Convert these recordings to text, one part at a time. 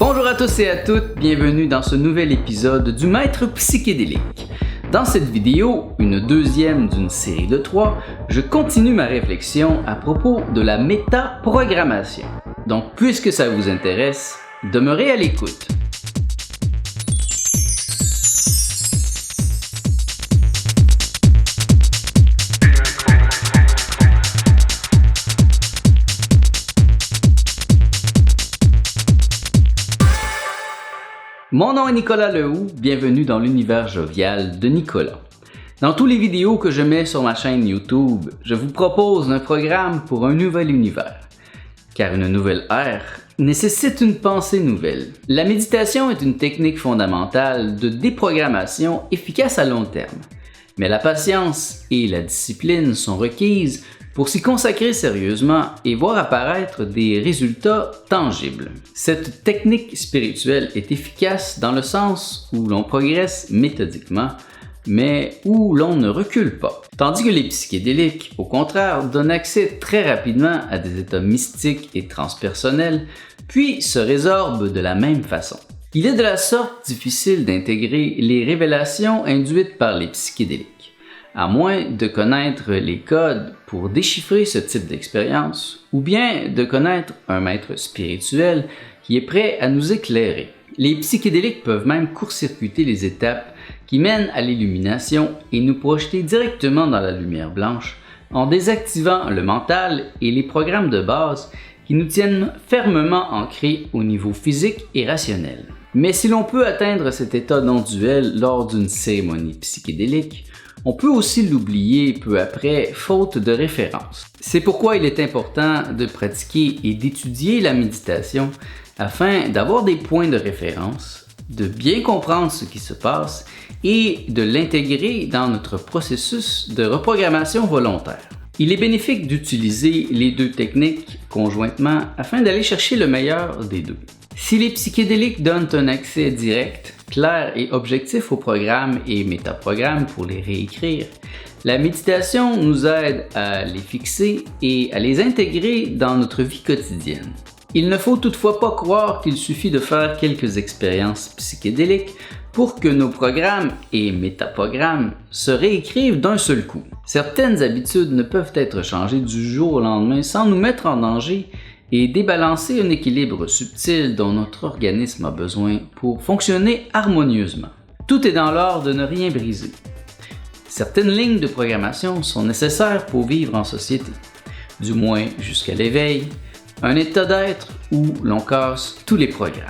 Bonjour à tous et à toutes, bienvenue dans ce nouvel épisode du Maître Psychédélique. Dans cette vidéo, une deuxième d'une série de 3, je continue ma réflexion à propos de la métaprogrammation. Donc, puisque ça vous intéresse, demeurez à l'écoute. Mon nom est Nicolas Lehoux, bienvenue dans l'univers jovial de Nicolas. Dans toutes les vidéos que je mets sur ma chaîne YouTube, je vous propose un programme pour un nouvel univers. Car une nouvelle ère nécessite une pensée nouvelle. La méditation est une technique fondamentale de déprogrammation efficace à long terme. Mais la patience et la discipline sont requises pour s'y consacrer sérieusement et voir apparaître des résultats tangibles. Cette technique spirituelle est efficace dans le sens où l'on progresse méthodiquement, mais où l'on ne recule pas. Tandis que les psychédéliques, au contraire, donnent accès très rapidement à des états mystiques et transpersonnels, puis se résorbent de la même façon. Il est de la sorte difficile d'intégrer les révélations induites par les psychédéliques. À moins de connaître les codes pour déchiffrer ce type d'expérience, ou bien de connaître un maître spirituel qui est prêt à nous éclairer. Les psychédéliques peuvent même court-circuiter les étapes qui mènent à l'illumination et nous projeter directement dans la lumière blanche en désactivant le mental et les programmes de base qui nous tiennent fermement ancrés au niveau physique et rationnel. Mais si l'on peut atteindre cet état non-duel lors d'une cérémonie psychédélique, on peut aussi l'oublier peu après, faute de référence. C'est pourquoi il est important de pratiquer et d'étudier la méditation afin d'avoir des points de référence, de bien comprendre ce qui se passe et de l'intégrer dans notre processus de reprogrammation volontaire. Il est bénéfique d'utiliser les deux techniques conjointement afin d'aller chercher le meilleur des deux. Si les psychédéliques donnent un accès direct, clair et objectif aux programmes et métaprogrammes pour les réécrire, la méditation nous aide à les fixer et à les intégrer dans notre vie quotidienne. Il ne faut toutefois pas croire qu'il suffit de faire quelques expériences psychédéliques pour que nos programmes et métaprogrammes se réécrivent d'un seul coup. Certaines habitudes ne peuvent être changées du jour au lendemain sans nous mettre en danger et débalancer un équilibre subtil dont notre organisme a besoin pour fonctionner harmonieusement. Tout est dans l'art de ne rien briser. Certaines lignes de programmation sont nécessaires pour vivre en société, du moins jusqu'à l'éveil, un état d'être où l'on casse tous les programmes.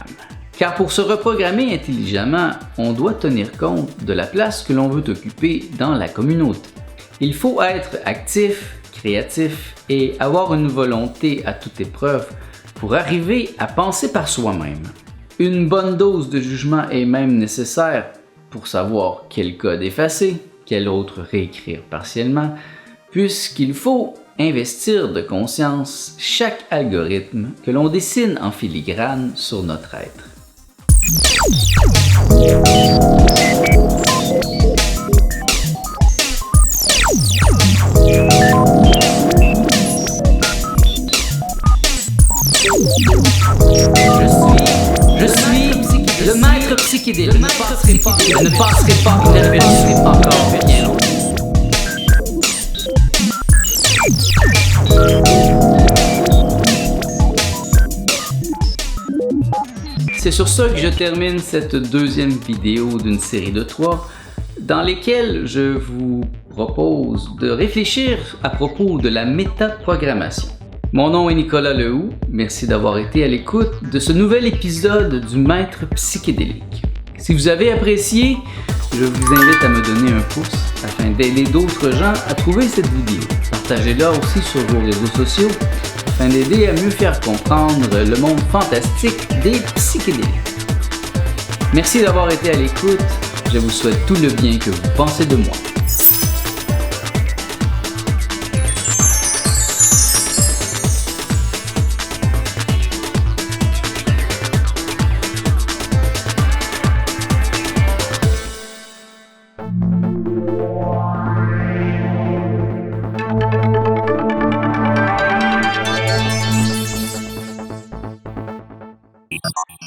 Car pour se reprogrammer intelligemment, on doit tenir compte de la place que l'on veut occuper dans la communauté. Il faut être actif, créatif et avoir une volonté à toute épreuve pour arriver à penser par soi-même. Une bonne dose de jugement est même nécessaire pour savoir quel code effacer, quel autre réécrire partiellement, puisqu'il faut investir de conscience chaque algorithme que l'on dessine en filigrane sur notre être. Je suis le maître psychédélique. Je ne passerai pas inaperçu encore bien longtemps. C'est sur ça que je termine cette deuxième vidéo d'une série de 3 dans lesquelles je vous propose de réfléchir à propos de la métaprogrammation. Mon nom est Nicolas Lehoux, merci d'avoir été à l'écoute de ce nouvel épisode du Maître Psychédélique. Si vous avez apprécié, je vous invite à me donner un pouce afin d'aider d'autres gens à trouver cette vidéo. Partagez-la aussi sur vos réseaux sociaux afin d'aider à mieux faire comprendre le monde fantastique des psychédéliques. Merci d'avoir été à l'écoute, je vous souhaite tout le bien que vous pensez de moi. Thank you.